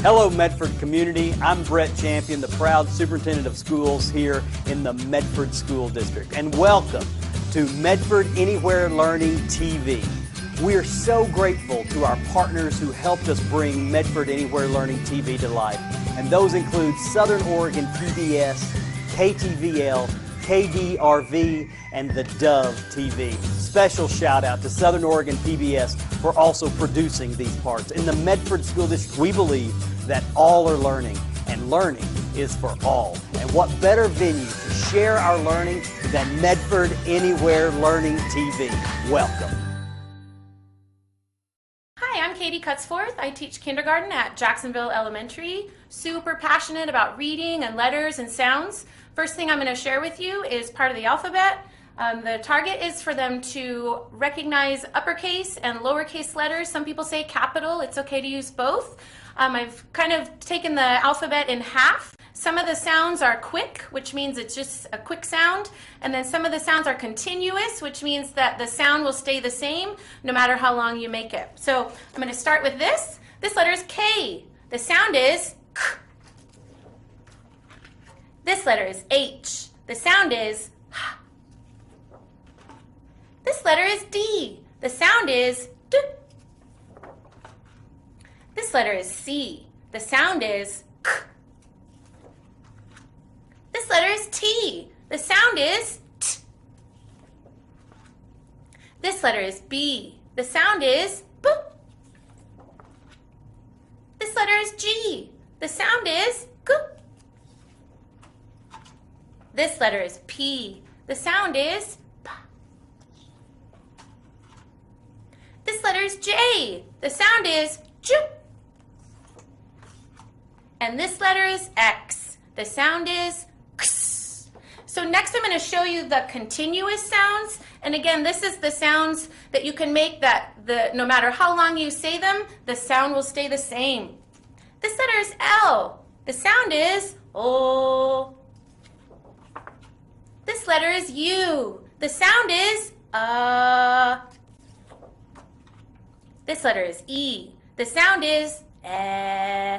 Hello Medford community, I'm Brett Champion, the proud superintendent of schools here in the Medford School District, and welcome to Medford Anywhere Learning TV. We are so grateful to our partners who helped us bring Medford Anywhere Learning TV to life, and those include Southern Oregon PBS, KTVL, KDRV, and the Dove TV. Special shout out to Southern Oregon PBS for also producing these parts. In the Medford School District, we believe that all are learning, and learning is for all. And what better venue to share our learning than Medford Anywhere Learning TV. Welcome. Hi, I'm Katie Cutsforth. I teach kindergarten at Jacksonville Elementary. Super passionate about reading and letters and sounds. First thing I'm going to share with you is part of the alphabet. The target is for them to recognize uppercase and lowercase letters. Some people say capital. It's okay to use both. I've kind of taken the alphabet in half. Some of the sounds are quick, which means it's just a quick sound. And then some of the sounds are continuous, which means that the sound will stay the same no matter how long you make it. So I'm going to start with this. This letter is K. The sound is K. This letter is H. The sound is H. This letter is D. The sound is D. This letter is C. The sound is K. This letter is T. The sound is T. This letter is B. The sound is B. This letter is G. The sound is G. This letter is P. The sound is P. This letter is J. The sound is J. And this letter is X. The sound is X. So next I'm going to show you the continuous sounds. And again, this is the sounds that you can make that no matter how long you say them, the sound will stay the same. This letter is L. The sound is O. This letter is U. The sound is This letter is E. The sound is eh.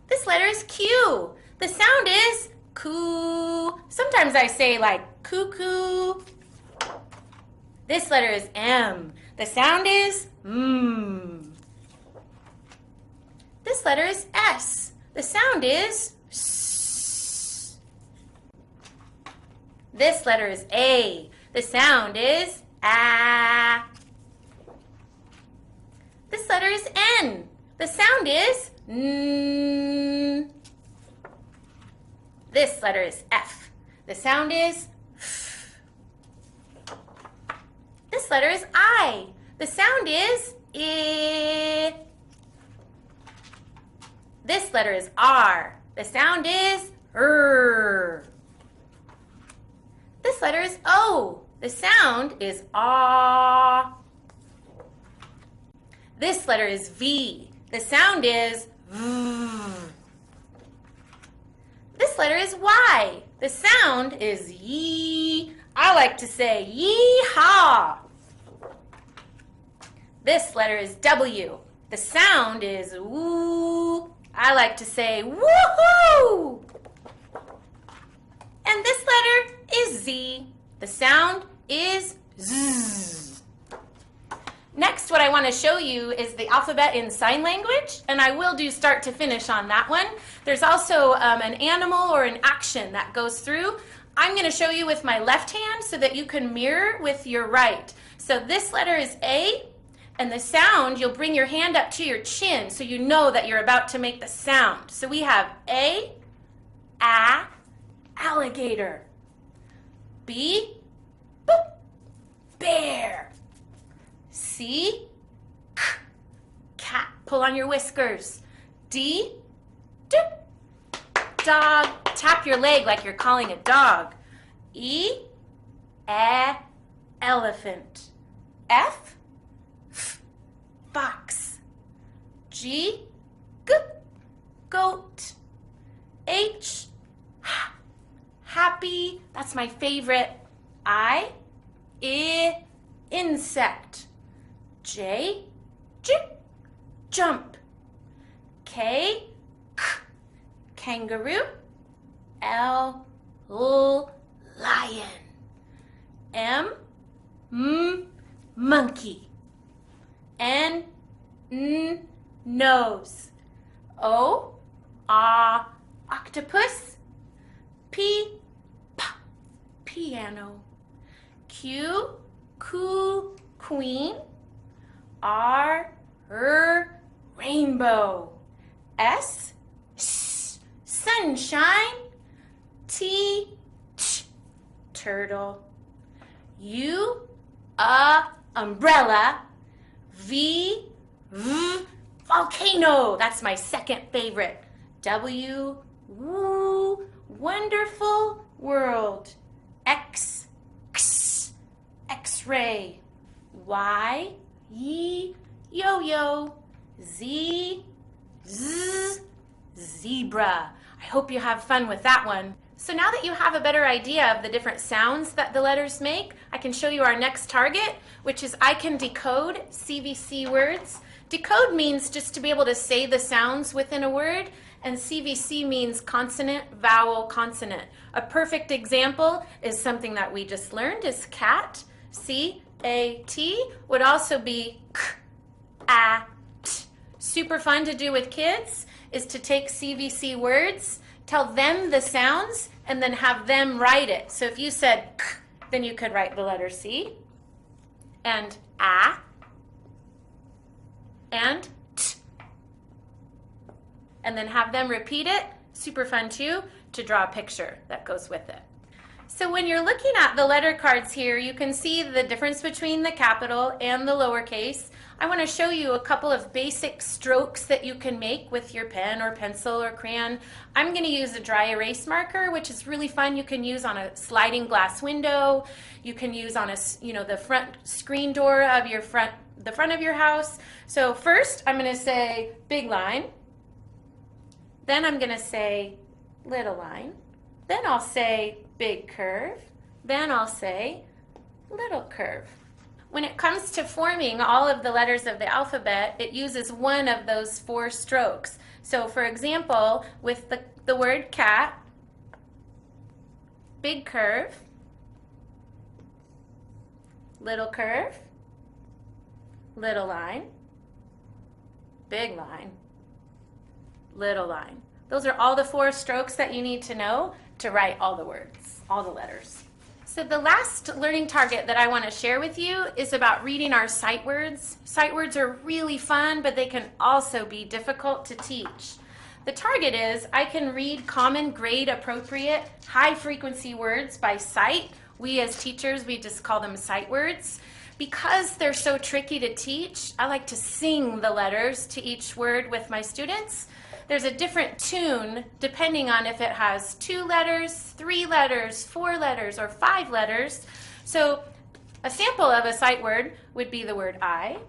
This letter is Q. The sound is coo. Sometimes I say like cuckoo. This letter is M. The sound is mm. This letter is S. The sound is S. This letter is A. The sound is ah. This letter is N. The sound is N. This letter is F. The sound is F. This letter is I. The sound is I. This letter is R. The sound is R. This letter is O. The sound is ah. This letter is V. The sound is V. This letter is Y. The sound is yee. I like to say yee-haw. This letter is W. The sound is woo. I like to say woohoo. And this letter is Z. The sound is zzz. Next, what I want to show you is the alphabet in sign language, and I will do start to finish on that one. There's also an animal or an action that goes through. I'm going to show you with my left hand so that you can mirror with your right. So this letter is A, and the sound, you'll bring your hand up to your chin so you know that you're about to make the sound. So we have A, alligator. B, boop, bear. C, cat. Pull on your whiskers. D, dog. Tap your leg like you're calling a dog. E, elephant. F, fox. G, goat. H, happy. That's my favorite. I, insect. J, jump. K, kangaroo. L, lion. M, monkey. N, nose. O, octopus. P, piano. Q, queen. R, rainbow. S, sunshine. T, turtle. U, umbrella. V, volcano. That's my second favorite. W, wonderful world. X, X-ray. Y, yo-yo. Z, zebra. I hope you have fun with that one. So now that you have a better idea of the different sounds that the letters make, I can show you our next target, which is I can decode CVC words. Decode means just to be able to say the sounds within a word, and CVC means consonant, vowel, consonant. A perfect example is something that we just learned is cat. C-A-T would also be k-a-t. Super fun to do with kids is to take CVC words, tell them the sounds, and then have them write it. So if you said k, then you could write the letter C, and a, and t, and then have them repeat it. Super fun too, to draw a picture that goes with it. So when you're looking at the letter cards here, you can see the difference between the capital and the lowercase. I want to show you a couple of basic strokes that you can make with your pen or pencil or crayon. I'm going to use a dry erase marker, which is really fun. You can use on a sliding glass window. You can use on the front screen door of the front of your house. So first, I'm going to say big line. Then I'm going to say little line. Then I'll say big curve. Then I'll say little curve. When it comes to forming all of the letters of the alphabet, it uses one of those 4 strokes. So for example, with the word cat, big curve, little curve, little line, big line, little line. Those are all the 4 strokes that you need to know to write all the words, all the letters. So the last learning target that I want to share with you is about reading our sight words. Sight words are really fun, but they can also be difficult to teach. The target is I can read common grade appropriate high frequency words by sight. We as teachers, we just call them sight words. Because they're so tricky to teach, I like to sing the letters to each word with my students. There's a different tune depending on if it has 2 letters, 3 letters, 4 letters, or 5 letters. So a sample of a sight word would be the word I.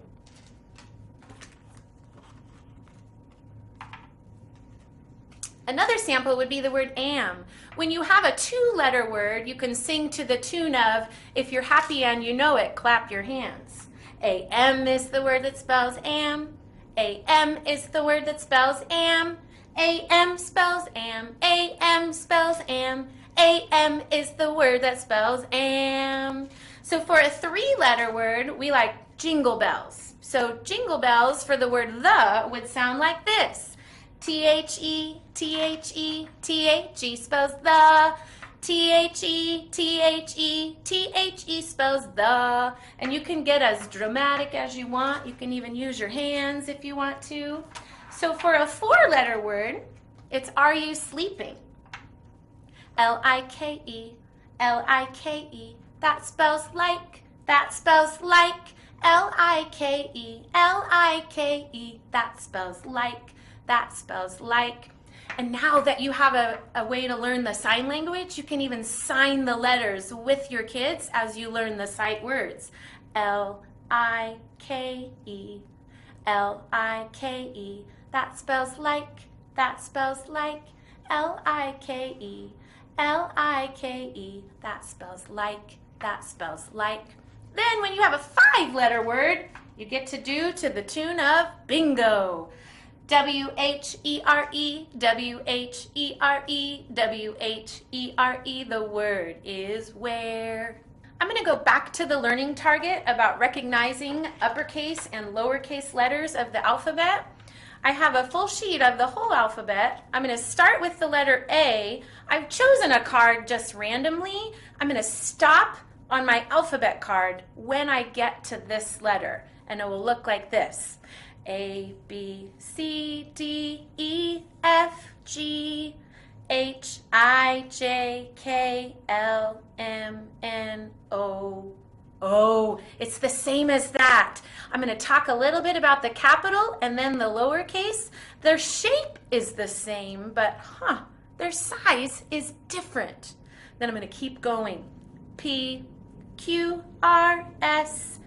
Another sample would be the word am. When you have a 2-letter word, you can sing to the tune of, if you're happy and you know it, clap your hands. A-M is the word that spells am. A-M is the word that spells am. A-M spells am. A-M spells am. A-M is the word that spells am. So for a 3-letter word, we like jingle bells. So jingle bells for the word the would sound like this. T-H-E, T-H-E, T-H-E spells the. T-H-E, T-H-E, T-H-E spells the. And you can get as dramatic as you want. You can even use your hands if you want to. So for a 4-letter word, it's are you sleeping? L-I-K-E, L-I-K-E, that spells like, that spells like. L-I-K-E, L-I-K-E, that spells like, that spells like. And now that you have a way to learn the sign language, you can even sign the letters with your kids as you learn the sight words. L-I-K-E, L-I-K-E, that spells like, that spells like. L-I-K-E, L-I-K-E, that spells like, that spells like. Then when you have a 5-letter word, you get to do to the tune of bingo. W-H-E-R-E, W-H-E-R-E, W-H-E-R-E. The word is where. I'm going to go back to the learning target about recognizing uppercase and lowercase letters of the alphabet. I have a full sheet of the whole alphabet. I'm going to start with the letter A. I've chosen a card just randomly. I'm going to stop on my alphabet card when I get to this letter, and it will look like this. A, B, C, D, E, F, G, H, I, J, K, L, M, N, O. Oh, it's the same as that. I'm going to talk a little bit about the capital and then the lowercase. Their shape is the same, but their size is different. Then I'm going to keep going. P, Q, R, S,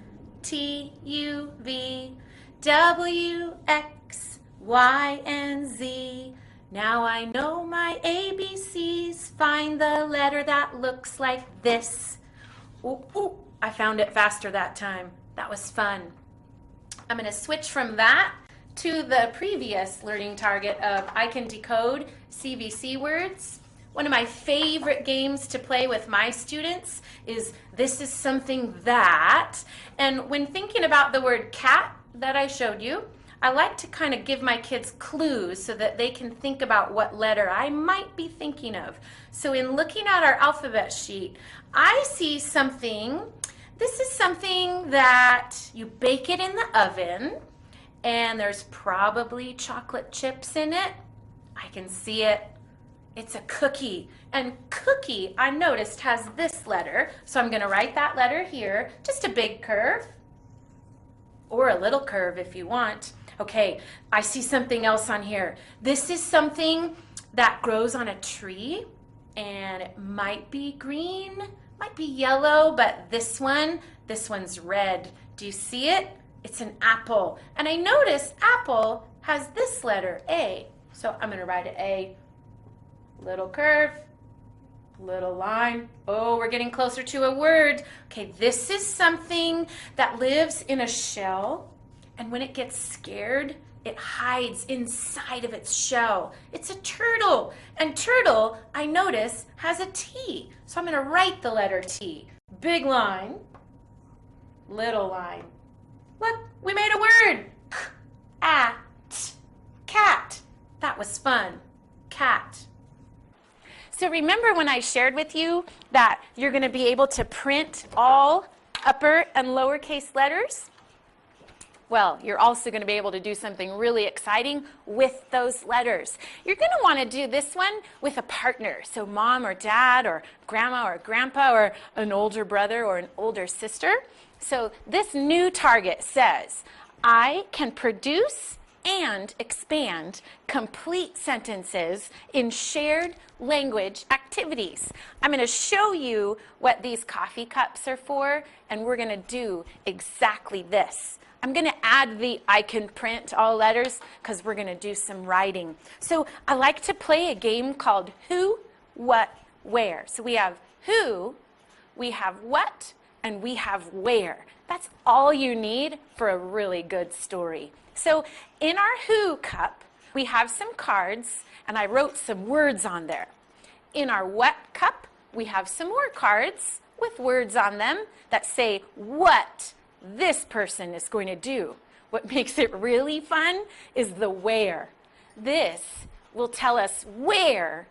T, U, V, W, X, Y, and Z. Now I know my ABCs. Find the letter that looks like this. Ooh, ooh, I found it faster that time. That was fun. I'm going to switch from that to the previous learning target of I can decode CVC words. One of my favorite games to play with my students is This Is Something That. And when thinking about the word cat that I showed you, I like to kind of give my kids clues so that they can think about what letter I might be thinking of. So in looking at our alphabet sheet, I see something. This is something that you bake it in the oven, and there's probably chocolate chips in it. I can see it. It's a cookie. And cookie, I noticed, has this letter. So I'm going to write that letter here. Just a big curve, or a little curve if you want. Okay, I see something else on here. This is something that grows on a tree, and it might be green, might be yellow, but this one's red. Do you see it? It's an apple. And I noticed apple has this letter, A. So I'm going to write an A. Little curve, little line. Oh, we're getting closer to a word. Okay, this is something that lives in a shell, and when it gets scared, it hides inside of its shell. It's a turtle, and turtle, I notice, has a T. So I'm going to write the letter T. Big line, little line. Look, we made a word. Cat. That was fun. Cat. So remember when I shared with you that you're going to be able to print all upper and lowercase letters? Well, you're also going to be able to do something really exciting with those letters. You're going to want to do this one with a partner. So mom or dad or grandma or grandpa or an older brother or an older sister. So this new target says, I can produce and expand complete sentences in shared language activities. I'm going to show you what these coffee cups are for, and we're going to do exactly this. I'm going to add the I can print all letters because we're going to do some writing. So I like to play a game called Who, What, Where. So we have who, we have what, and we have where. That's all you need for a really good story. So in our Who cup, we have some cards, and I wrote some words on there. In our What cup, we have some more cards with words on them that say what this person is going to do. What makes it really fun is the where. This will tell us where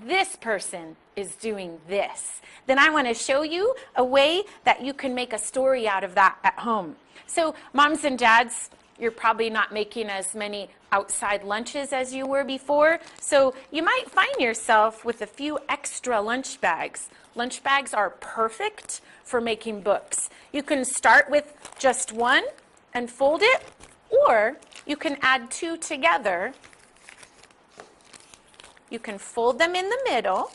this person is doing this. Then I want to show you a way that you can make a story out of that at home. So moms and dads, you're probably not making as many outside lunches as you were before. So you might find yourself with a few extra lunch bags. Lunch bags are perfect for making books. You can start with just one and fold it, or you can add two together. You can fold them in the middle.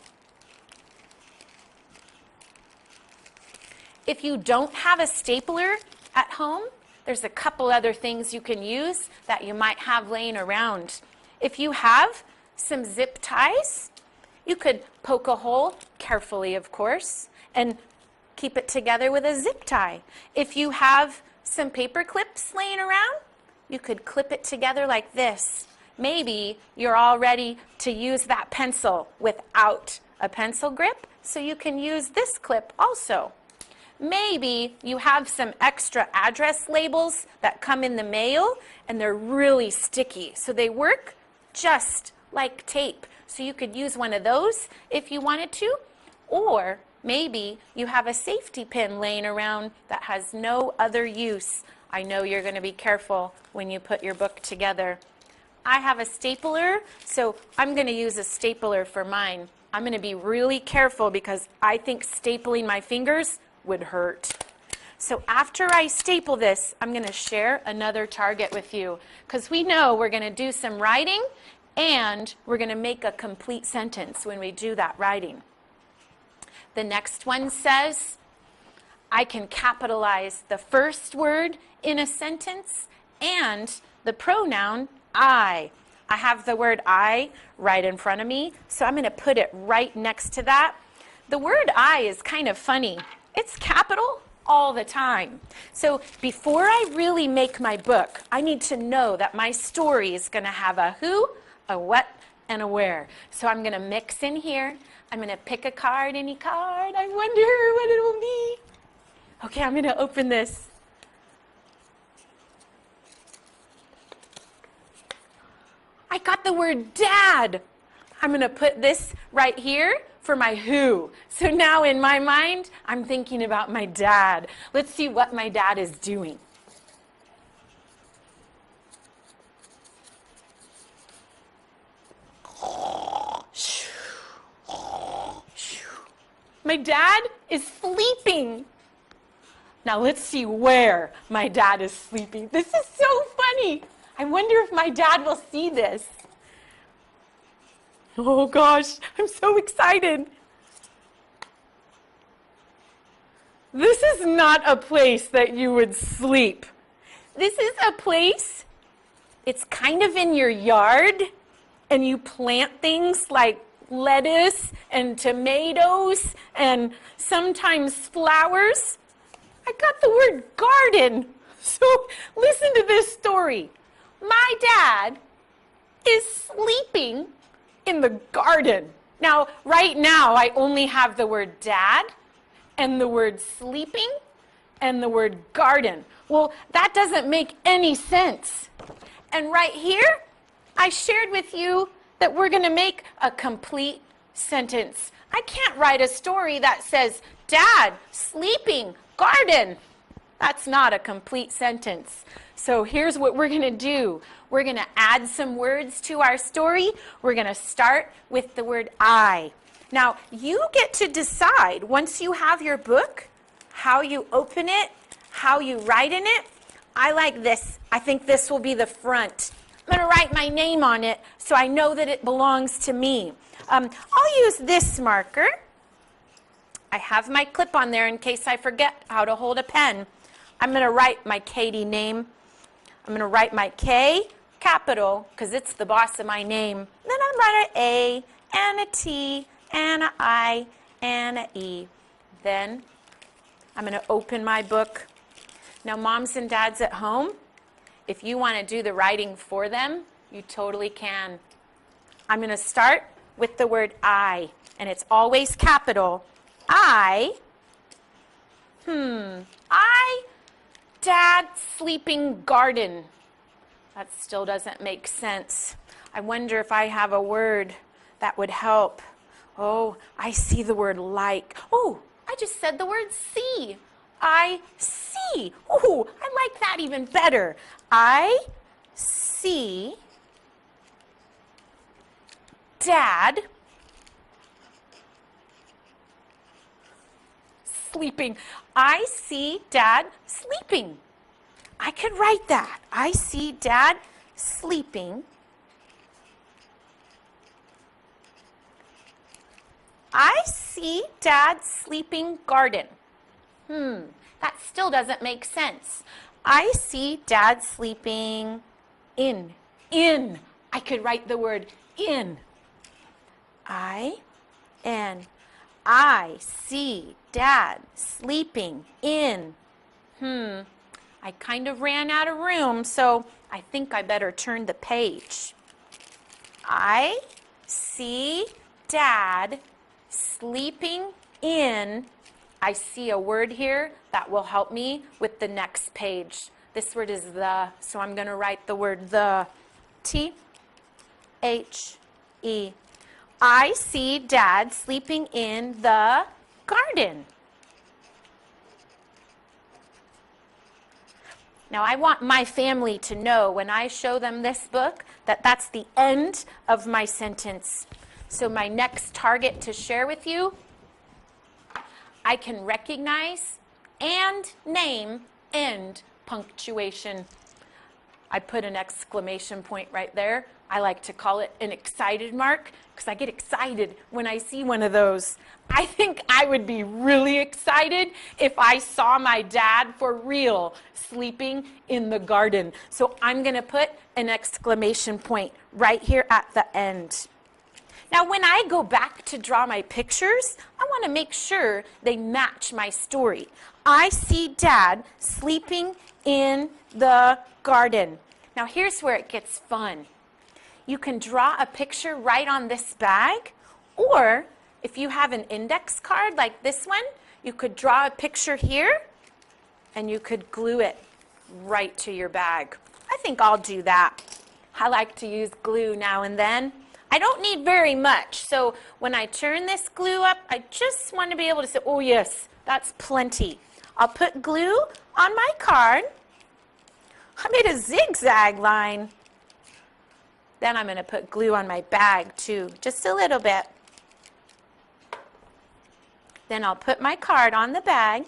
If you don't have a stapler at home, there's a couple other things you can use that you might have laying around. If you have some zip ties, you could poke a hole, carefully of course, and keep it together with a zip tie. If you have some paper clips laying around, you could clip it together like this. maybe you're all ready to use that pencil without a pencil grip, so you can use this clip also. Maybe you have some extra address labels that come in the mail and they're really sticky, so they work just like tape. So you could use one of those if you wanted to, or maybe you have a safety pin laying around that has no other use. I know you're going to be careful when you put your book together. I have a stapler, so I'm going to use a stapler for mine. I'm going to be really careful because I think stapling my fingers would hurt. So after I staple this, I'm going to share another target with you because we know we're going to do some writing and we're going to make a complete sentence when we do that writing. The next one says, I can capitalize the first word in a sentence and the pronoun I. I have the word I right in front of me, so I'm going to put it right next to that. The word I is kind of funny. It's capital all the time. So before I really make my book, I need to know that my story is going to have a who, a what, and a where. So I'm going to mix in here. I'm going to pick a card, any card. I wonder what it will be. Okay, I'm going to open this. I got the word dad. I'm going to put this right here for my who. So now in my mind, I'm thinking about my dad. Let's see what my dad is doing. My dad is sleeping. Now let's see where my dad is sleeping. This is so funny. I wonder if my dad will see this. Oh gosh, I'm so excited. This is not a place that you would sleep. This is a place, it's kind of in your yard, and you plant things like lettuce and tomatoes and sometimes flowers. I got the word garden. So listen to this story. My dad is sleeping in the garden. Now, right now, I only have the word dad and the word sleeping and the word garden. Well, that doesn't make any sense. And right here, I shared with you that we're going to make a complete sentence. I can't write a story that says, Dad, sleeping, garden. That's not a complete sentence. So here's what we're going to do. We're going to add some words to our story. We're going to start with the word I. Now, you get to decide, once you have your book, how you open it, how you write in it. I like this. I think this will be the front. I'm going to write my name on it so I know that it belongs to me. I'll use this marker. I have my clip on there in case I forget how to hold a pen. I'm going to write my Katie name. I'm going to write my K, capital, because it's the boss of my name. Then I'll write an A and a T and an I and an E. Then I'm going to open my book. Now, moms and dads at home, if you want to do the writing for them, you totally can. I'm going to start with the word I, and it's always capital. Dad, sleeping garden. That still doesn't make sense. I wonder if I have a word that would help. Oh, I see the word like. Oh, I just said the word see. I see. Oh, I like that even better. I see Dad sleeping. I see Dad sleeping. I could write that. I see Dad sleeping. I see Dad sleeping garden. That still doesn't make sense. I see Dad sleeping in. In. I could write the word in. I-N. I see Dad sleeping in. I kind of ran out of room, so I think I better turn the page. I see Dad sleeping in. I see a word here that will help me with the next page. This word is the, so I'm going to write the word the. T-H-E. I see Dad sleeping in the garden. Now, I want my family to know when I show them this book that that's the end of my sentence. So my next target to share with you, I can recognize and name end punctuation. I put an exclamation point right there. I like to call it an excited mark because I get excited when I see one of those. I think I would be really excited if I saw my dad for real sleeping in the garden. So I'm going to put an exclamation point right here at the end. Now, when I go back to draw my pictures, I want to make sure they match my story. I see Dad sleeping in the garden. Now, here's where it gets fun. You can draw a picture right on this bag, or if you have an index card like this one, you could draw a picture here, and you could glue it right to your bag. I think I'll do that. I like to use glue now and then. I don't need very much, so when I turn this glue up, I just want to be able to say, oh yes, that's plenty. I'll put glue on my card. I made a zigzag line. Then I'm going to put glue on my bag too, just a little bit. Then I'll put my card on the bag.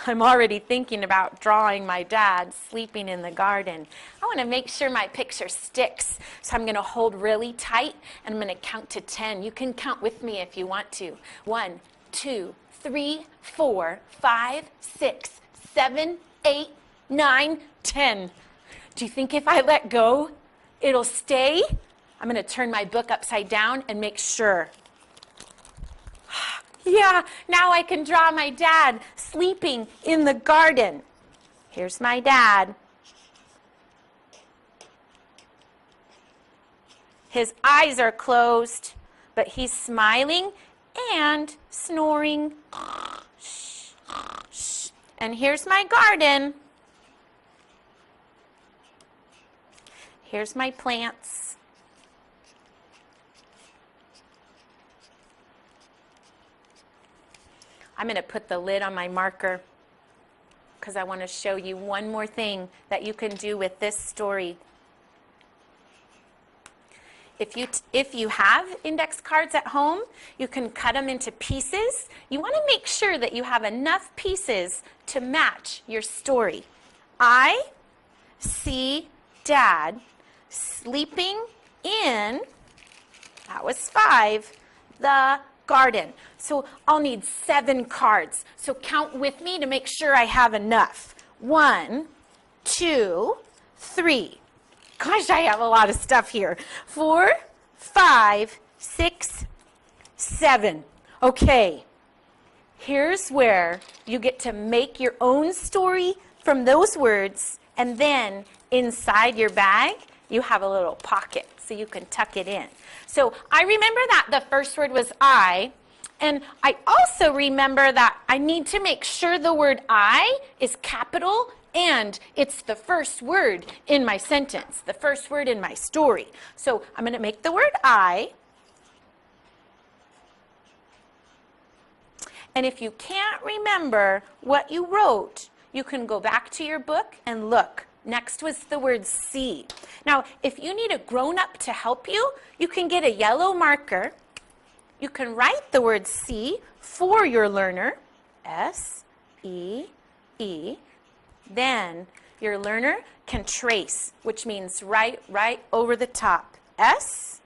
I'm already thinking about drawing my dad sleeping in the garden. I want to make sure my picture sticks, so I'm going to hold really tight and I'm going to count to 10. You can count with me if you want to. 1, 2, 3, 4, 5, 6, 7, 8, 9, 10. Do you think if I let go, it'll stay? I'm going to turn my book upside down and make sure. Yeah, now I can draw my dad sleeping in the garden. Here's my dad. His eyes are closed, but he's smiling and snoring. And here's my garden. Here's my plants. I'm going to put the lid on my marker because I want to show you one more thing that you can do with this story. If you have index cards at home, you can cut them into pieces. You want to make sure that you have enough pieces to match your story. I see Dad sleeping in, that was 5, the garden. So I'll need 7 cards. So count with me to make sure I have enough. 1, 2, 3. Gosh, I have a lot of stuff here. 4, 5, 6, 7. Okay, here's where you get to make your own story from those words, and then inside your bag, you have a little pocket so you can tuck it in. So I remember that the first word was I, and I also remember that I need to make sure the word I is capital and it's the first word in my sentence, the first word in my story. So I'm going to make the word I. And if you can't remember what you wrote, you can go back to your book and look. Next was the word see. Now, if you need a grown-up to help you, you can get a yellow marker. You can write the word see for your learner, S-E-E. Then your learner can trace, which means write right over the top, S-E-E.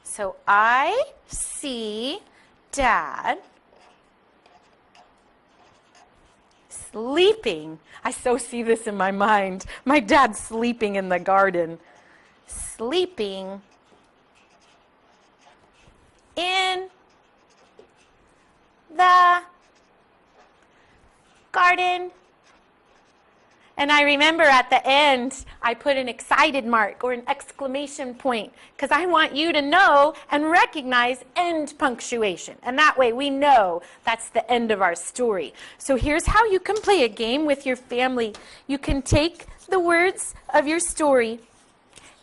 So I see Dad sleeping. I so see this in my mind. My dad's sleeping in the garden. Sleeping in the garden. And I remember at the end, I put an excited mark or an exclamation point because I want you to know and recognize end punctuation. And that way we know that's the end of our story. So here's how you can play a game with your family. You can take the words of your story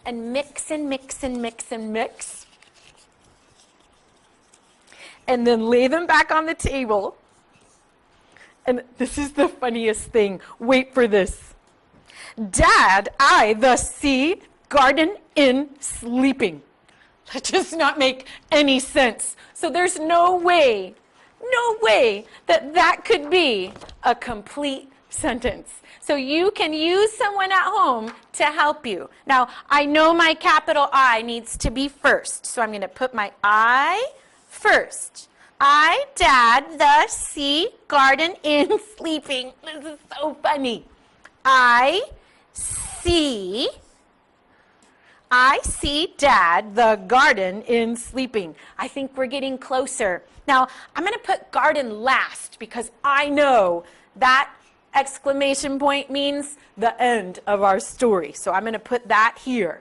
and mix and mix and mix and mix. And then lay them back on the table. And this is the funniest thing. Wait for this. Dad, I thus see garden in sleeping. That does not make any sense. So there's no way that could be a complete sentence. So you can use someone at home to help you. Now, I know my capital I needs to be first. So I'm going to put my I first. I, Dad, thus see garden in sleeping. This is so funny. I see Dad, the garden in sleeping. I think we're getting closer. Now, I'm going to put garden last because I know that exclamation point means the end of our story. So I'm going to put that here.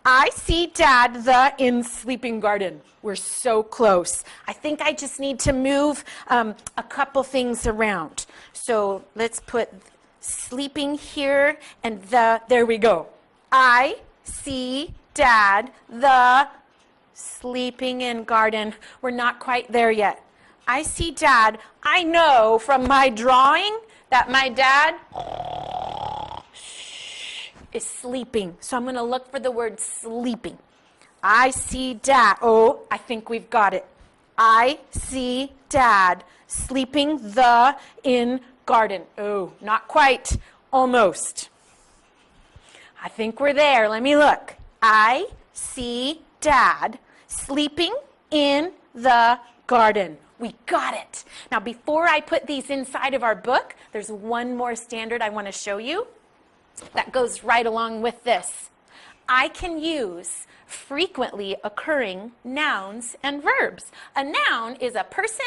I see Dad, the in sleeping garden. We're so close. I think I just need to move a couple things around. So let's put sleeping here and there we go. I see Dad, the sleeping in garden. We're not quite there yet. I see Dad. I know from my drawing that my dad is sleeping. So I'm going to look for the word sleeping. I see Dad. Oh, I think we've got it. I see Dad sleeping the in garden. Oh, not quite. Almost. I think we're there. Let me look. I see Dad sleeping in the garden. We got it. Now, before I put these inside of our book, there's one more standard I want to show you that goes right along with this. I can use frequently occurring nouns and verbs. A noun is a person,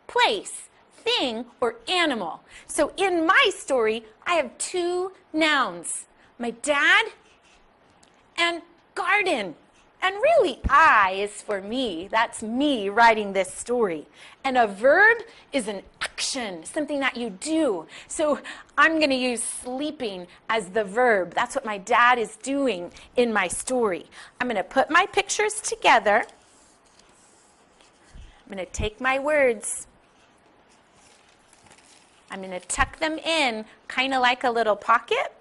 place, thing, or animal. So in my story, I have two nouns, my dad and garden. And really, I is for me. That's me writing this story. And a verb is an action, something that you do. So I'm going to use sleeping as the verb. That's what my dad is doing in my story. I'm going to put my pictures together. I'm going to take my words. I'm going to tuck them in, kind of like a little pocket.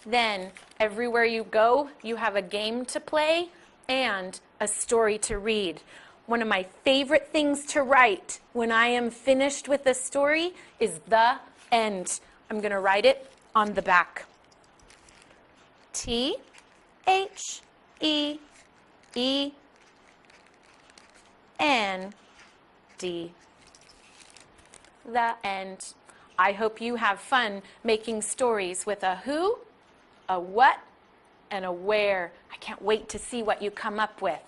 Then everywhere you go, you have a game to play and a story to read. One of my favorite things to write when I am finished with a story is the end. I'm going to write it on the back. T-H-E-E-E, N-D. The end. I hope you have fun making stories with a who, a what, and a where. I can't wait to see what you come up with.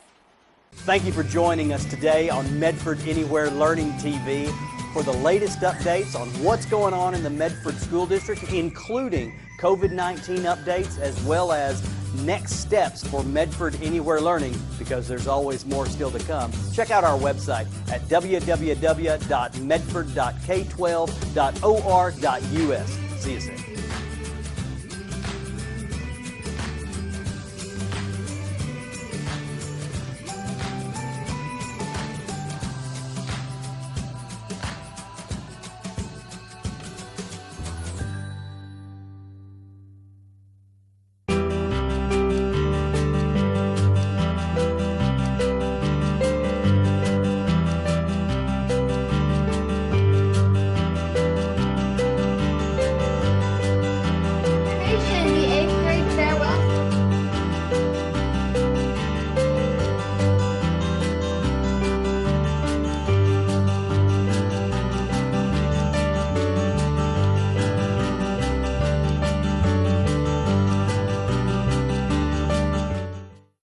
Thank you for joining us today on Medford Anywhere Learning TV for the latest updates on what's going on in the Medford School District, including COVID-19 updates as well as next steps for Medford Anywhere Learning, because there's always more still to come. Check out our website at www.medford.k12.or.us. See you soon.